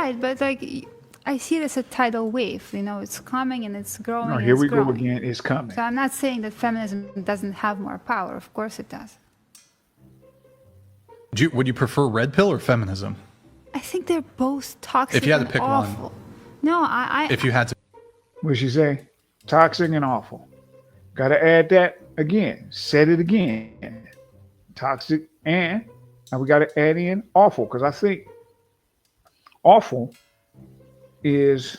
right, but like I see it as a tidal wave. You know, it's coming and it's growing. No, and here it's we growing. go again. It's coming. So I'm not saying that feminism doesn't have more power. Of course it does. Would you prefer red pill or feminism? I think they're both toxic If you had to and pick awful. one. No, If you had to. What'd she say? Toxic and awful. Got to add that again. Said it again. Toxic and we got to add in awful, because I think awful is,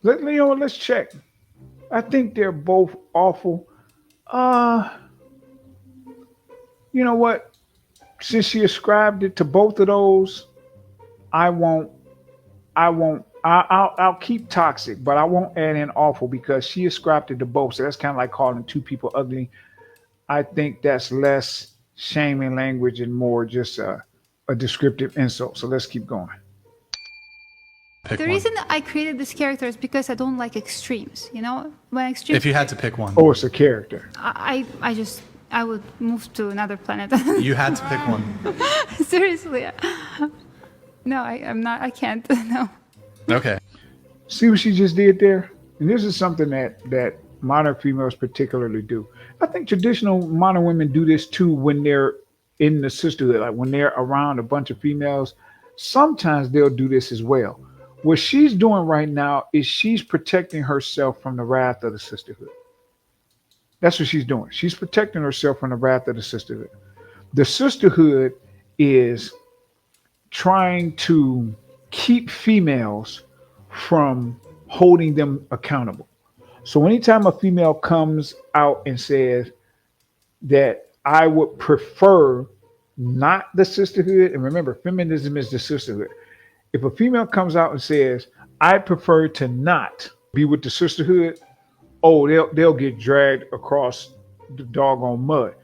let's check. I think they're both awful. You know what? Since she ascribed it to both of those, I'll keep toxic, but I won't add in awful because she ascribed it to both. So that's kind of like calling two people ugly. I think that's less shaming language and more just a descriptive insult. So let's keep going. Pick the one. reason I created this character is because I don't like extremes. You know, when extremes. If you had to pick one. Oh, it's a character. I would move to another planet. You had to pick one. Seriously. No, I'm not. I can't. No. Okay. See what she just did there? And this is something that modern females particularly do. I think traditional modern women do this too when they're in the sisterhood, like when they're around a bunch of females. Sometimes they'll do this as well. What she's doing right now is she's protecting herself from the wrath of the sisterhood. That's what she's doing. She's protecting herself from the wrath of the sisterhood. The sisterhood is trying to keep females from holding them accountable. So anytime a female comes out and says that I would prefer not the sisterhood, and remember, feminism is the sisterhood. If a female comes out and says, I prefer to not be with the sisterhood, oh, they'll get dragged across the doggone mud.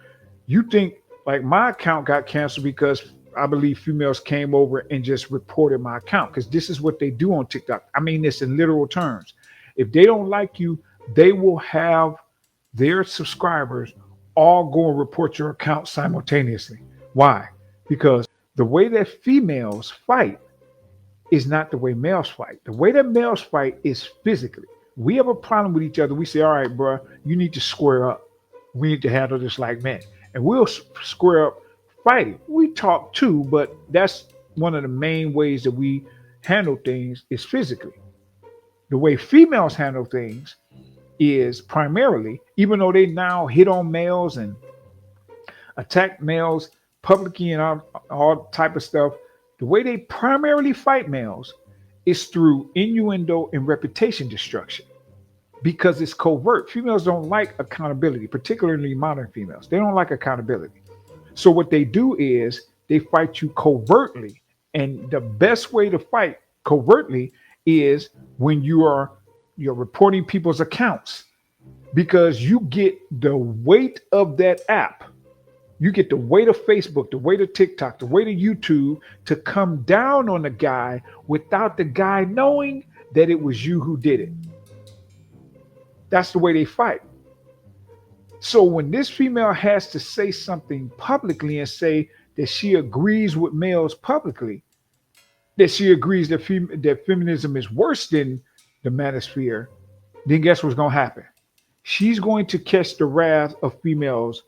You think, like, my account got canceled because I believe females came over and just reported my account, because this is what they do on TikTok. I mean this in literal terms. If they don't like you, they will have their subscribers all go and report your account simultaneously. Why? Because the way that females fight is not the way males fight. The way that males fight is physically. We have a problem with each other. We say, all right, bro, you need to square up. We need to handle this like men. And we'll square up fighting. We talk too, but that's one of the main ways that we handle things is physically. The way females handle things is primarily, even though they now hit on males and attack males publicly and all type of stuff, the way they primarily fight males is through innuendo and reputation destruction, because it's covert. Females don't like accountability, particularly modern females. They don't like accountability. So what they do is they fight you covertly. And the best way to fight covertly is when you're reporting people's accounts, because you get the weight of that app. You get the weight of Facebook, the weight of TikTok, the weight of YouTube to come down on the guy without the guy knowing that it was you who did it. That's the way they fight. So when this female has to say something publicly and say that she agrees with males publicly, that she agrees that feminism is worse than the manosphere, then guess what's going to happen? She's going to catch the wrath of females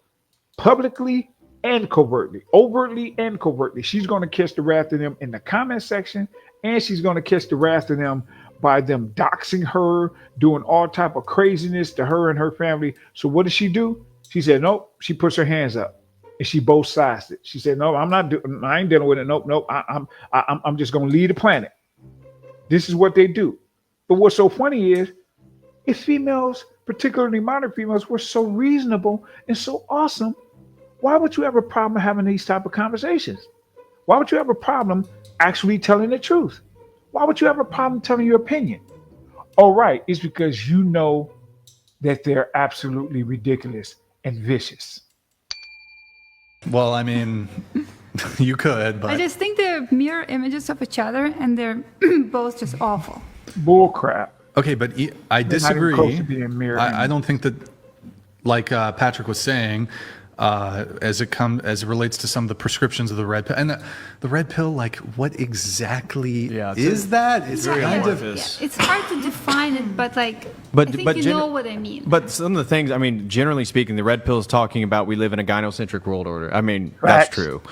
publicly and covertly, overtly and covertly. She's going to catch the wrath of them in the comment section, and she's going to catch the wrath of them by them doxing her, doing all type of craziness to her and her family. So what does she do? She said, nope. She puts her hands up and she both sides it. She said, no, I ain't dealing with it. Nope. I'm just going to leave the planet. This is what they do. But what's so funny is, if females, particularly modern females, were so reasonable and so awesome, why would you have a problem having these type of conversations? Why would you have a problem actually telling the truth? Why would you have a problem telling your opinion? Oh, right. It's because you know that they're absolutely ridiculous and vicious. Well, I mean, you could, but I just think they're mirror images of each other, and they're both just awful. Bull crap. okay, but I They're not even close disagree. to being mirror I don't think that, like Patrick was saying, as it relates to some of the prescriptions of the red pill. And the red pill, like, what exactly is that? It's Yeah, kind yeah, of. yeah. It's hard to define it, but like, But- I think but you gen- know what I mean. But some of the things, I mean, generally speaking, the red pill is talking about we live in a gynocentric world order. I mean, Facts. that's true.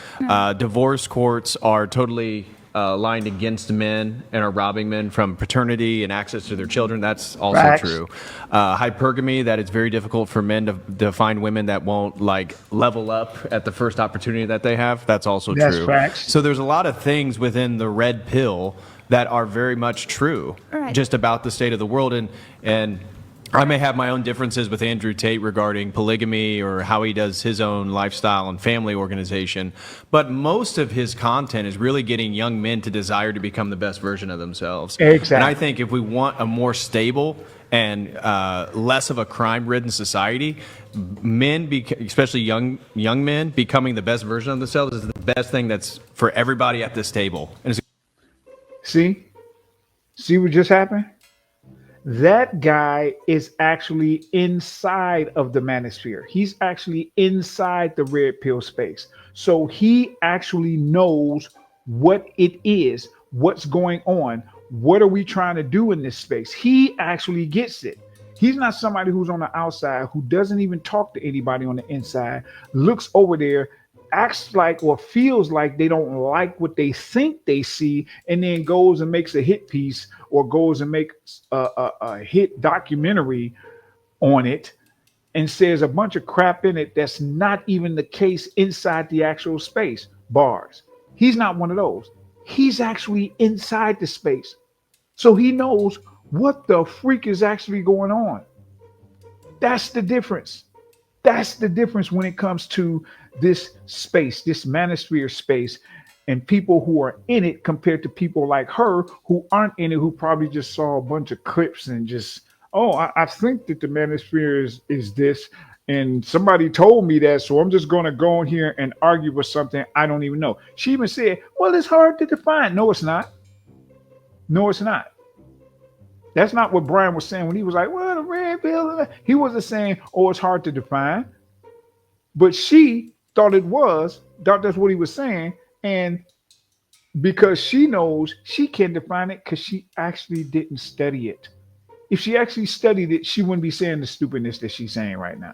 Divorce courts are totally lined against men and are robbing men from paternity and access to their children. That's also Facts. true. Hypergamy, that it's very difficult for men to find women that won't like level up at the first opportunity that they have. That's also That's true. facts. So there's a lot of things within the red pill that are very much true, Right. just about the state of the world. And I may have my own differences with Andrew Tate regarding polygamy or how he does his own lifestyle and family organization, but most of his content is really getting young men to desire to become the best version of themselves. Exactly. And I think if we want a more stable and less of a crime-ridden society, men, especially young men, becoming the best version of themselves is the best thing that's for everybody at this table. And it's See what just happened? That guy is actually inside of the manosphere. He's actually inside the red pill space. So he actually knows what it is, what's going on. What are we trying to do in this space? He actually gets it. He's not somebody who's on the outside, who doesn't even talk to anybody on the inside, looks over there, acts like or feels like they don't like what they think they see, and then goes and makes a hit piece or goes and makes a hit documentary on it and says a bunch of crap in it that's not even the case inside the actual space. Bars. He's not one of those. He's actually inside the space. So he knows what the freak is actually going on. That's the difference. That's the difference when it comes to this space, this manosphere space, and people who are in it compared to people like her who aren't in it, who probably just saw a bunch of clips and just, I think that the manosphere is this, and somebody told me that, so I'm just going to go in here and argue with something I don't even know. She even said, well, it's hard to define. No, it's not. No, it's not. That's not what Brian was saying when he was like, well, the red pill. He wasn't saying, it's hard to define. But she thought that's what he was saying. And because she knows she can define it because she actually didn't study it. If she actually studied it, she wouldn't be saying the stupidness that she's saying right now.